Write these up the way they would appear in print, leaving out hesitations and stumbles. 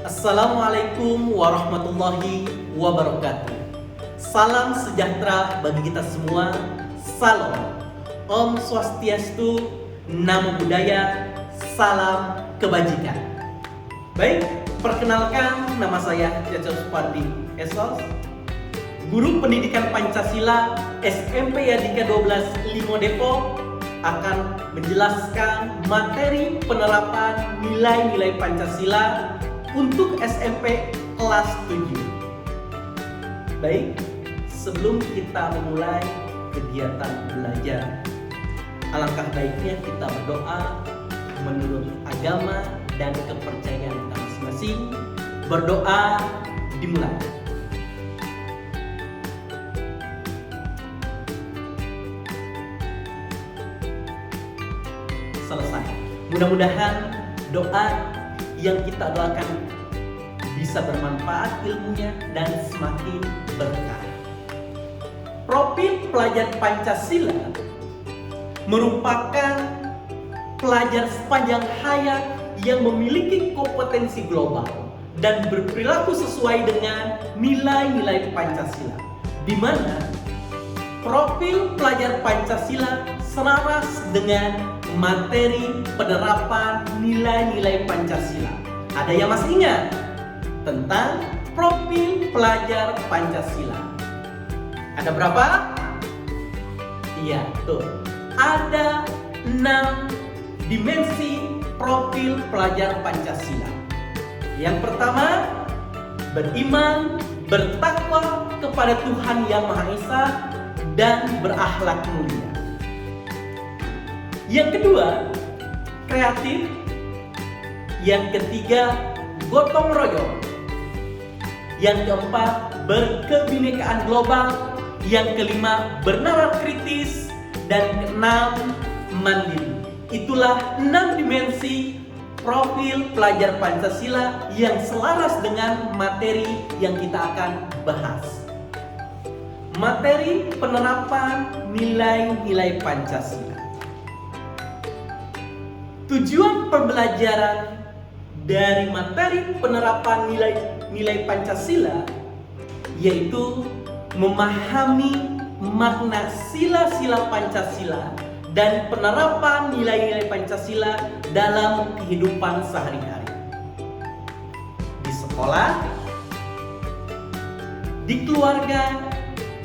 Assalamualaikum warahmatullahi wabarakatuh. Salam sejahtera bagi kita semua. Salam. Om Swastiastu, Namo Buddhaya, salam kebajikan. Baik, perkenalkan nama saya Cecep Supardi Esos, Guru Pendidikan Pancasila SMP Yadika 12 Limo Depok, akan menjelaskan materi penerapan nilai-nilai Pancasila untuk SMP kelas 7. Baik, sebelum kita memulai kegiatan belajar, alangkah baiknya kita berdoa menurut agama dan kepercayaan kita masing-masing. Berdoa dimulai. Selesai. Mudah-mudahan doa yang kita doakan bisa bermanfaat ilmunya dan semakin berkah. Profil pelajar Pancasila merupakan pelajar sepanjang hayat yang memiliki kompetensi global dan berperilaku sesuai dengan nilai-nilai Pancasila, di mana profil pelajar Pancasila selaras dengan materi penerapan nilai-nilai Pancasila. Ada yang masih ingat tentang profil pelajar Pancasila? Ada berapa? Iya, tuh. Ada 6 dimensi profil pelajar Pancasila. Yang pertama, beriman, bertakwa kepada Tuhan Yang Maha Esa dan berakhlak mulia. Yang kedua, kreatif. Yang ketiga, gotong royong. Yang keempat, berkebinekaan global. Yang kelima, bernalar kritis. Dan keenam, mandiri. Itulah 6 dimensi profil pelajar Pancasila yang selaras dengan materi yang kita akan bahas. Materi penerapan nilai-nilai Pancasila. Tujuan pembelajaran dari materi penerapan nilai-nilai Pancasila yaitu memahami makna sila-sila Pancasila dan penerapan nilai-nilai Pancasila dalam kehidupan sehari-hari. Di sekolah, di keluarga,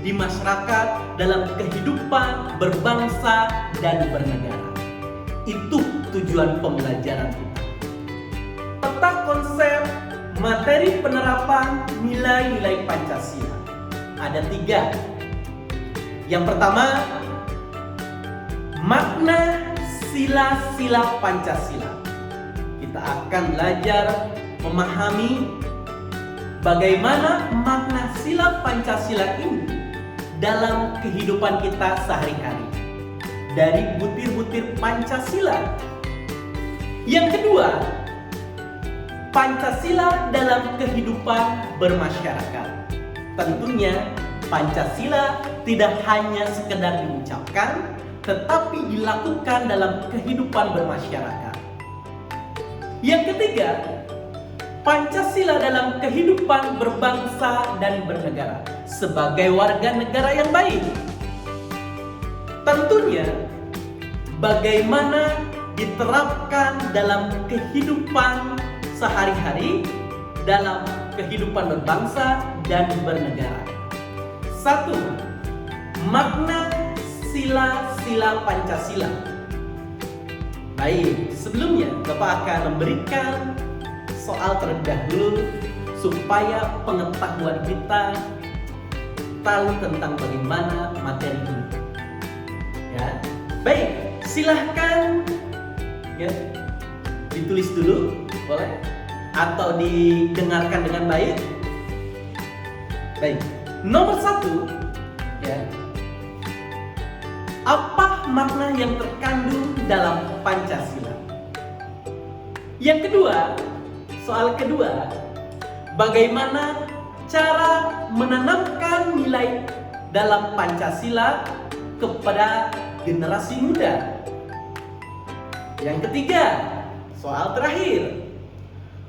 di masyarakat, dalam kehidupan berbangsa dan bernegara. Itu tujuan pembelajaran kita. Peta konsep materi penerapan nilai-nilai Pancasila ada 3. Yang pertama, makna sila-sila Pancasila. Kita akan belajar memahami bagaimana makna sila Pancasila ini dalam kehidupan kita sehari-hari dari butir-butir Pancasila. Yang kedua, Pancasila dalam kehidupan bermasyarakat. Tentunya Pancasila tidak hanya sekedar diucapkan, tetapi dilakukan dalam kehidupan bermasyarakat. Yang ketiga, Pancasila dalam kehidupan berbangsa dan bernegara sebagai warga negara yang baik. Tentunya bagaimana diterapkan dalam kehidupan sehari-hari, dalam kehidupan berbangsa dan bernegara. 1. Makna sila-sila Pancasila. Baik, sebelumnya Bapak akan memberikan soal terlebih dahulu supaya pengetahuan kita tahu tentang bagaimana materi ini. Ya, baik, silahkan ya, ditulis dulu, boleh, atau didengarkan dengan baik. Baik, nomor 1 ya. Apa makna yang terkandung dalam Pancasila? Yang kedua, soal kedua, bagaimana cara menanamkan nilai dalam Pancasila kepada generasi muda? Yang ketiga, soal terakhir,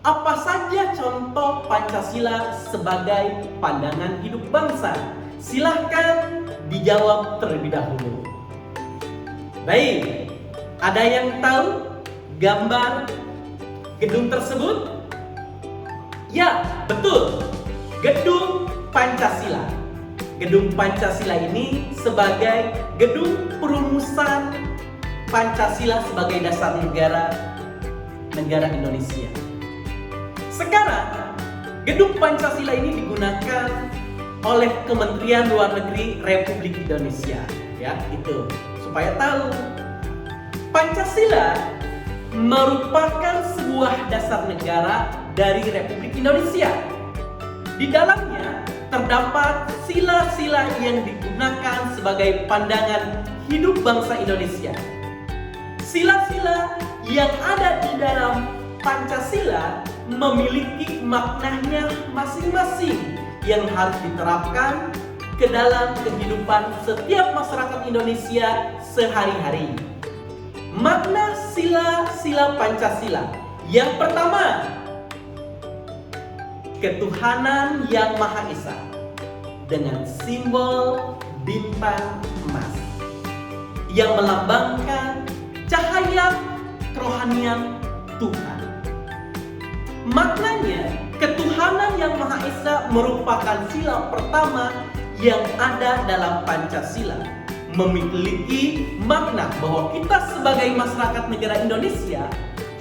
Apa saja contoh Pancasila sebagai pandangan hidup bangsa? Silahkan dijawab terlebih dahulu. Baik, ada yang tahu gambar gedung tersebut? Ya, betul. Gedung Pancasila. Gedung Pancasila ini sebagai gedung perumusan Pancasila sebagai dasar negara Indonesia. Sekarang, gedung Pancasila ini digunakan oleh Kementerian Luar Negeri Republik Indonesia, ya, itu supaya tahu. Pancasila merupakan sebuah dasar negara dari Republik Indonesia. Di dalamnya terdapat sila-sila yang digunakan sebagai pandangan hidup bangsa Indonesia. Sila-sila yang ada di dalam Pancasila memiliki maknanya masing-masing yang harus diterapkan ke dalam kehidupan setiap masyarakat Indonesia sehari-hari. Makna sila-sila Pancasila. Yang pertama, ketuhanan yang Maha Esa dengan simbol bintang emas yang melambangkan cahaya kerohanian Tuhan. Maknanya, ketuhanan yang Maha Esa merupakan sila pertama yang ada dalam Pancasila. Memiliki makna bahwa kita sebagai masyarakat negara Indonesia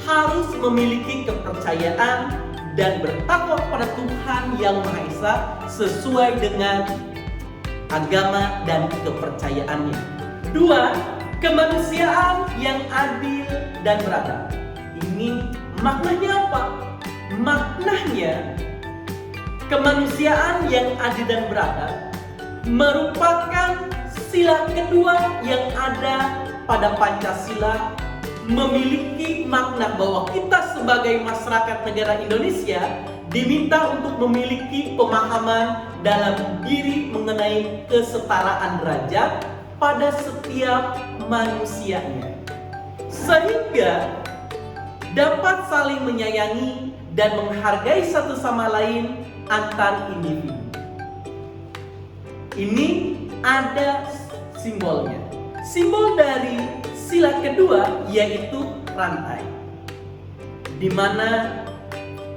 harus memiliki kepercayaan dan bertakwa pada Tuhan yang Maha Esa sesuai dengan agama dan kepercayaannya. Dua, kemanusiaan yang adil dan beradab. Ini maknanya apa? Maknanya kemanusiaan yang adil dan beradab merupakan sila kedua yang ada pada Pancasila, memiliki makna bahwa kita sebagai masyarakat negara Indonesia diminta untuk memiliki pemahaman dalam diri mengenai kesetaraan derajat pada setiap manusianya, sehingga dapat saling menyayangi dan menghargai satu sama lain antar individu. Ini ada simbolnya. Simbol dari sila kedua yaitu rantai, di mana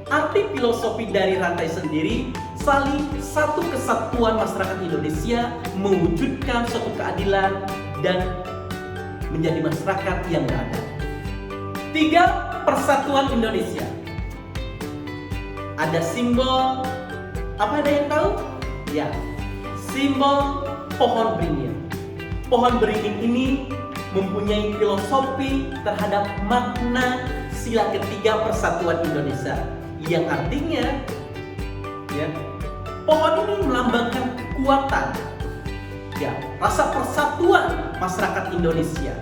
arti filosofi dari rantai sendiri saling satu kesatuan masyarakat Indonesia, mewujudkan suatu keadilan dan menjadi masyarakat yang beradab. Tiga, persatuan Indonesia. Ada simbol, apa ada yang tahu? Ya, simbol pohon beringin. Pohon beringin ini mempunyai filosofi terhadap makna sila ketiga persatuan Indonesia, yang artinya, ya, pohon ini melambangkan kekuatan, ya, rasa persatuan masyarakat Indonesia.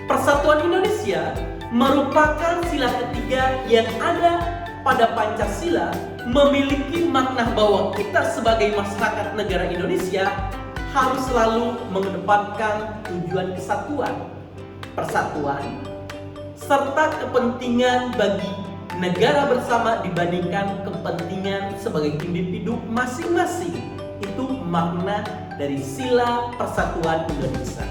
Persatuan Indonesia merupakan sila ketiga yang ada pada Pancasila, memiliki makna bahwa kita sebagai masyarakat negara Indonesia harus selalu mengedepankan tujuan kesatuan, persatuan, serta kepentingan bagi negara bersama dibandingkan kepentingan sebagai individu masing-masing. Itu makna dari sila persatuan Indonesia.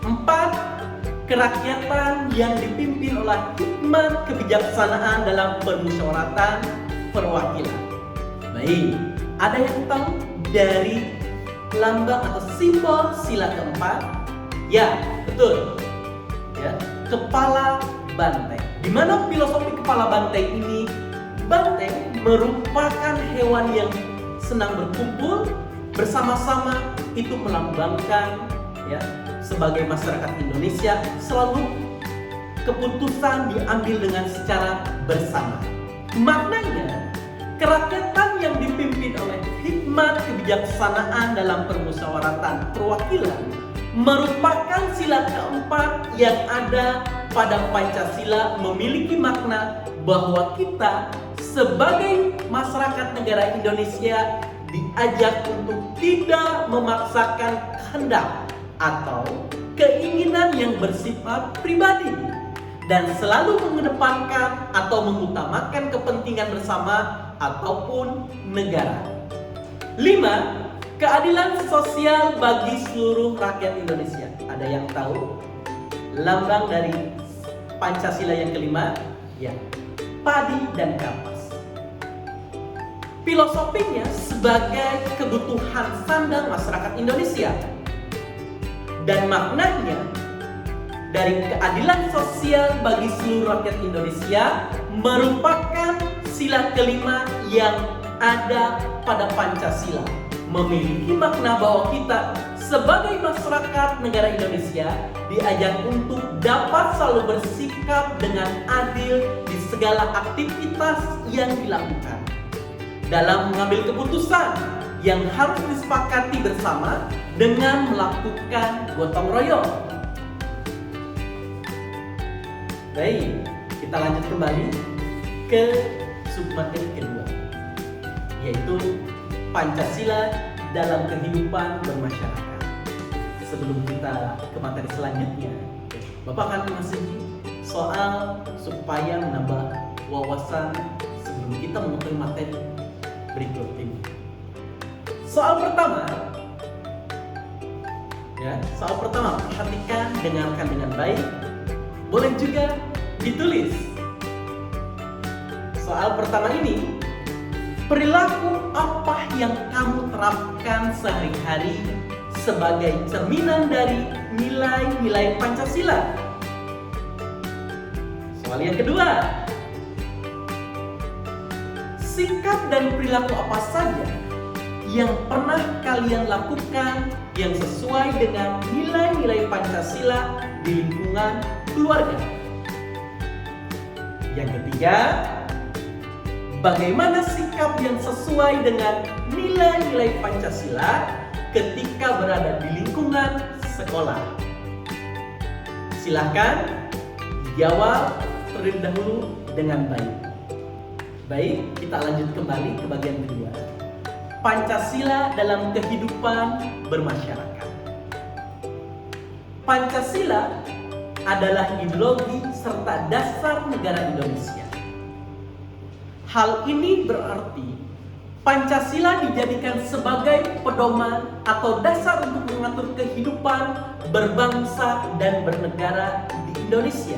4. Kerakyatan yang dipimpin oleh hikmat kebijaksanaan dalam permusyawaratan perwakilan. Baik, ada yang tahu dari lambang atau simbol sila keempat? Ya, betul. Ya, kepala banteng. Di mana filosofi kepala banteng ini? Banteng merupakan hewan yang senang berkumpul bersama-sama, itu melambangkan, ya, sebagai masyarakat Indonesia selalu keputusan diambil dengan secara bersama. Maknanya, kerakyatan yang dipimpin oleh hikmat kebijaksanaan dalam permusyawaratan perwakilan merupakan sila keempat yang ada pada Pancasila, memiliki makna bahwa kita sebagai masyarakat negara Indonesia diajak untuk tidak memaksakan kehendak atau keinginan yang bersifat pribadi, dan selalu mengedepankan atau mengutamakan kepentingan bersama ataupun negara. 5. Keadilan sosial bagi seluruh rakyat Indonesia. Ada yang tahu lambang dari Pancasila yang kelima? Ya, padi dan kapas. Filosofinya sebagai kebutuhan sandang masyarakat Indonesia. Dan maknanya dari keadilan sosial bagi seluruh rakyat Indonesia merupakan sila kelima yang ada pada Pancasila. Memiliki makna bahwa kita sebagai masyarakat negara Indonesia diajak untuk dapat selalu bersikap dengan adil di segala aktivitas yang dilakukan. Dalam mengambil keputusan yang harus disepakati bersama dengan melakukan gotong royong. Baik, kita lanjut kembali ke submateri kedua, yaitu Pancasila dalam kehidupan bermasyarakat. Sebelum kita ke materi selanjutnya, Bapak akan mengasih soal supaya menambah wawasan sebelum kita mengetahui materi berikut ini. Soal pertama, perhatikan, dengarkan dengan baik. Boleh juga ditulis. Soal pertama ini, perilaku apa yang kamu terapkan sehari-hari sebagai cerminan dari nilai-nilai Pancasila? Soal yang kedua, sikap dan perilaku apa saja yang pernah kalian lakukan yang sesuai dengan nilai-nilai Pancasila di lingkungan keluarga? Yang ketiga, bagaimana sikap yang sesuai dengan nilai-nilai Pancasila ketika berada di lingkungan sekolah? Silakan dijawab terlebih dahulu dengan baik. Baik, kita lanjut kembali ke bagian kedua. Pancasila dalam kehidupan bermasyarakat. Pancasila adalah ideologi serta dasar negara Indonesia. Hal ini berarti Pancasila dijadikan sebagai pedoman atau dasar untuk mengatur kehidupan berbangsa dan bernegara di Indonesia.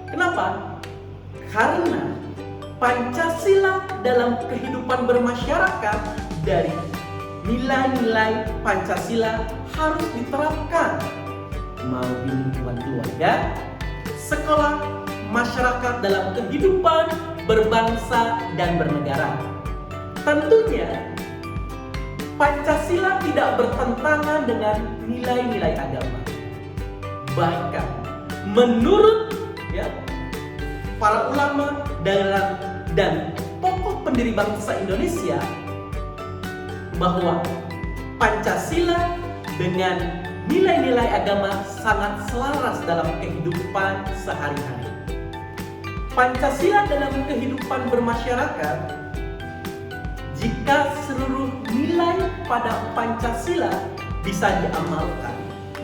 Kenapa? Karena Pancasila dalam kehidupan bermasyarakat, dari nilai-nilai Pancasila harus diterapkan mau di lingkungan keluarga, sekolah, masyarakat dalam kehidupan berbangsa dan bernegara. Tentunya Pancasila tidak bertentangan dengan nilai-nilai agama. Bahkan menurut para ulama dan tokoh pendiri bangsa Indonesia, bahwa Pancasila dengan nilai-nilai agama sangat selaras dalam kehidupan sehari-hari. Pancasila dalam kehidupan bermasyarakat, jika seluruh nilai pada Pancasila bisa diamalkan,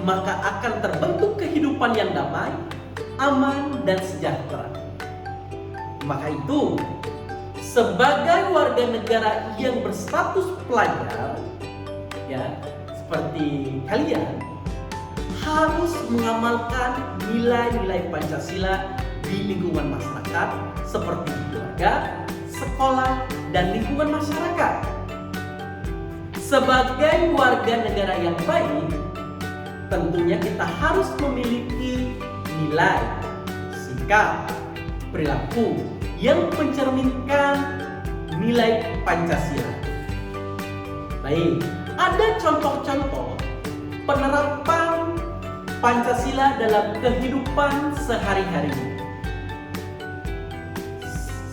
maka akan terbentuk kehidupan yang damai, aman, dan sejahtera. Maka itu, sebagai warga negara yang berstatus pelajar, seperti kalian, harus mengamalkan nilai-nilai Pancasila di lingkungan masyarakat seperti keluarga, sekolah, dan lingkungan masyarakat. Sebagai warga negara yang baik, tentunya kita harus memiliki nilai, sikap, perilaku yang mencerminkan nilai Pancasila. Baik, ada contoh-contoh penerapan Pancasila dalam kehidupan sehari-hari.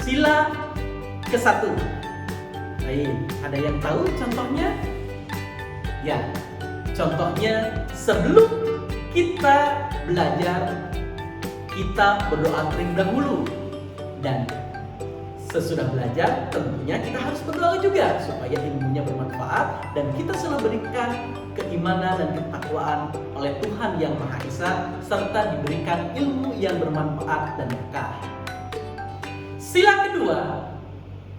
Sila ke-1. Baik, ada yang tahu contohnya? Ya, contohnya sebelum kita belajar, kita berdoa terlebih dahulu, dan sesudah belajar tentunya kita harus berdoa juga supaya ilmunya bermanfaat dan kita selalu berikan keimanan dan ketakwaan oleh Tuhan Yang Maha Esa serta diberikan ilmu yang bermanfaat dan berkah. Sila kedua,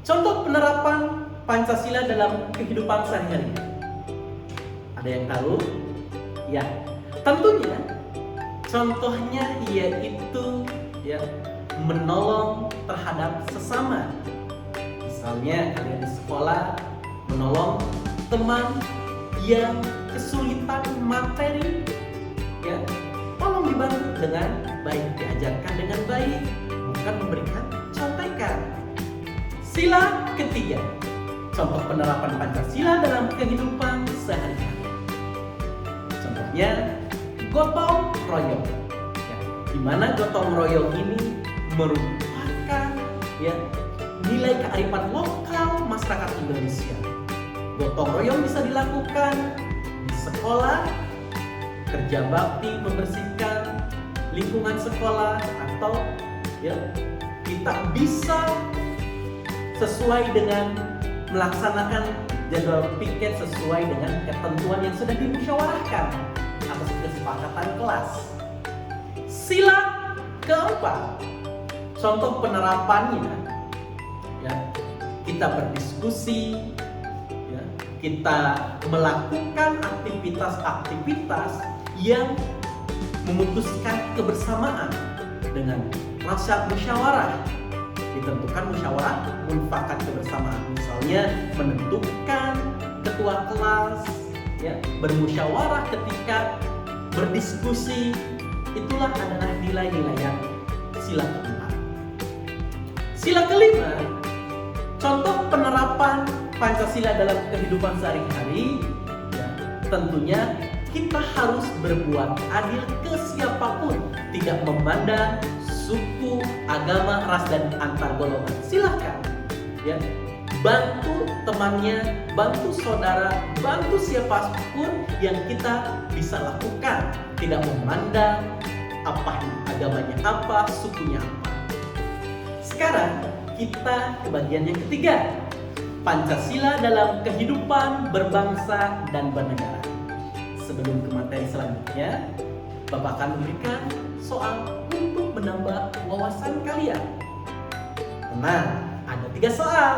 contoh penerapan Pancasila dalam kehidupan sehari-hari. Ada yang tahu? Ya, tentunya contohnya yaitu menolong terhadap sesama. Misalnya kalian di sekolah menolong teman yang kesulitan materi, tolong dibantu dengan baik, diajarkan dengan baik, bukan memberikan contekan. Sila ketiga, contoh penerapan Pancasila dalam kehidupan sehari-hari. Contohnya gotong royong, di mana gotong royong ini merupakan nilai kearifan lokal masyarakat Indonesia. Gotong royong bisa dilakukan di sekolah, kerja bakti membersihkan lingkungan sekolah, atau kita bisa sesuai dengan melaksanakan jadwal piket sesuai dengan ketentuan yang sudah dimusyawarahkan atas kesepakatan kelas. Sila keempat, contoh penerapannya, kita berdiskusi, kita melakukan aktivitas-aktivitas yang memutuskan kebersamaan dengan rasa musyawarah. Ditentukan musyawarah mufakat kebersamaan, misalnya menentukan ketua kelas, bermusyawarah ketika berdiskusi. Itulah adalah nilai-nilai yang sila keempat. Sila kelima, contoh penerapan Pancasila dalam kehidupan sehari-hari, tentunya kita harus berbuat adil ke siapapun, tidak memandang suku, agama, ras, dan antar golongan. Silahkan, bantu temannya, bantu saudara, bantu siapapun yang kita bisa lakukan, tidak memandang agamanya apa, sukunya apa. Sekarang kita ke bagian yang ketiga, Pancasila dalam kehidupan berbangsa dan bernegara. Sebelum ke materi selanjutnya, Bapak akan memberikan soal untuk menambah wawasan kalian. Nah, ada 3 soal.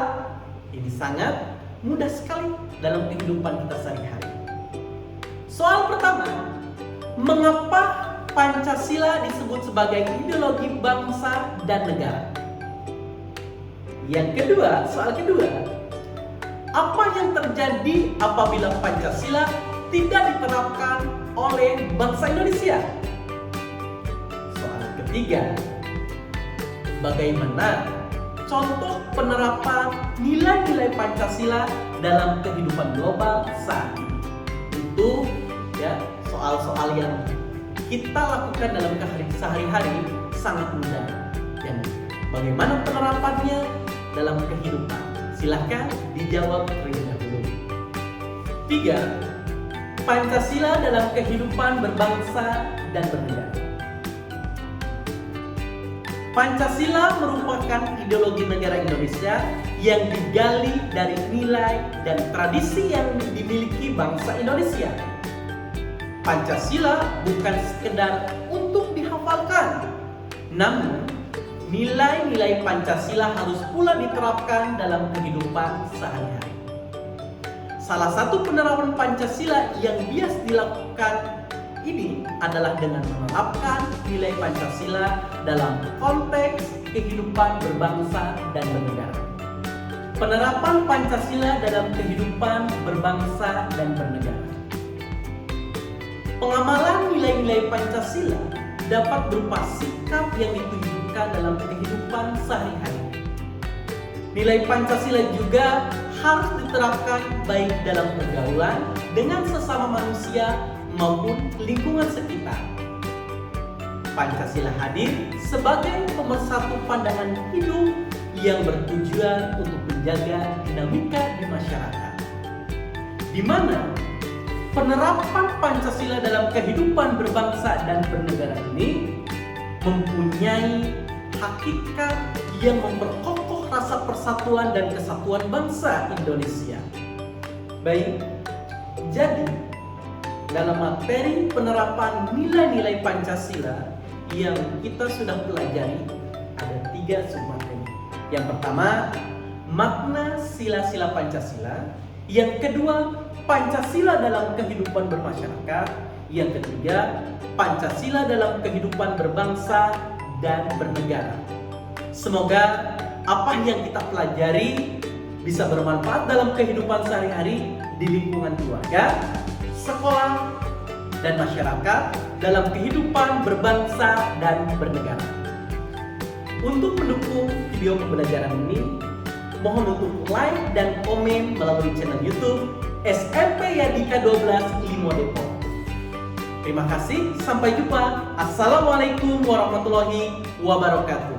Ini sangat mudah sekali dalam kehidupan kita sehari-hari. Soal pertama, mengapa Pancasila disebut sebagai ideologi bangsa dan negara? Yang kedua, soal kedua, apa yang terjadi apabila Pancasila tidak diterapkan oleh bangsa Indonesia? Soal ketiga, bagaimana contoh penerapan nilai-nilai Pancasila dalam kehidupan global saat ini? Itu soal-soal yang kita lakukan dalam sehari-hari sangat mudah. Dan bagaimana penerapannya dalam kehidupan? Silahkan dijawab terlebih dahulu. 3. Pancasila dalam kehidupan berbangsa dan bernegara. Pancasila merupakan ideologi negara Indonesia yang digali dari nilai dan tradisi yang dimiliki bangsa Indonesia. Pancasila bukan sekedar untuk dihafalkan, namun nilai-nilai Pancasila harus pula diterapkan dalam kehidupan sehari-hari. Salah satu penerapan Pancasila yang biasa dilakukan ini adalah dengan menerapkan nilai Pancasila dalam konteks kehidupan berbangsa dan bernegara. Penerapan Pancasila dalam kehidupan berbangsa dan bernegara. Pengamalan nilai-nilai Pancasila dapat berupa sikap yang ditunjukkan dalam kehidupan sehari-hari. Nilai Pancasila juga harus diterapkan baik dalam pergaulan dengan sesama manusia maupun lingkungan sekitar. Pancasila hadir sebagai pemersatu pandangan hidup yang bertujuan untuk menjaga dinamika di masyarakat, di mana penerapan Pancasila dalam kehidupan berbangsa dan bernegara ini mempunyai hakikat yang memperkokoh rasa persatuan dan kesatuan bangsa Indonesia. Baik, jadi dalam materi penerapan nilai-nilai Pancasila yang kita sudah pelajari ada 3 submateri. Yang pertama, makna sila-sila Pancasila. Yang kedua, Pancasila dalam kehidupan bermasyarakat. Yang ketiga, Pancasila dalam kehidupan berbangsa dan bernegara. Semoga apa yang kita pelajari bisa bermanfaat dalam kehidupan sehari-hari di lingkungan keluarga, sekolah, dan masyarakat dalam kehidupan berbangsa dan bernegara. Untuk mendukung video pembelajaran ini, mohon untuk like dan komen melalui channel YouTube SMP Yadika 12 Limo Depok. Terima kasih, sampai jumpa. Assalamualaikum warahmatullahi wabarakatuh.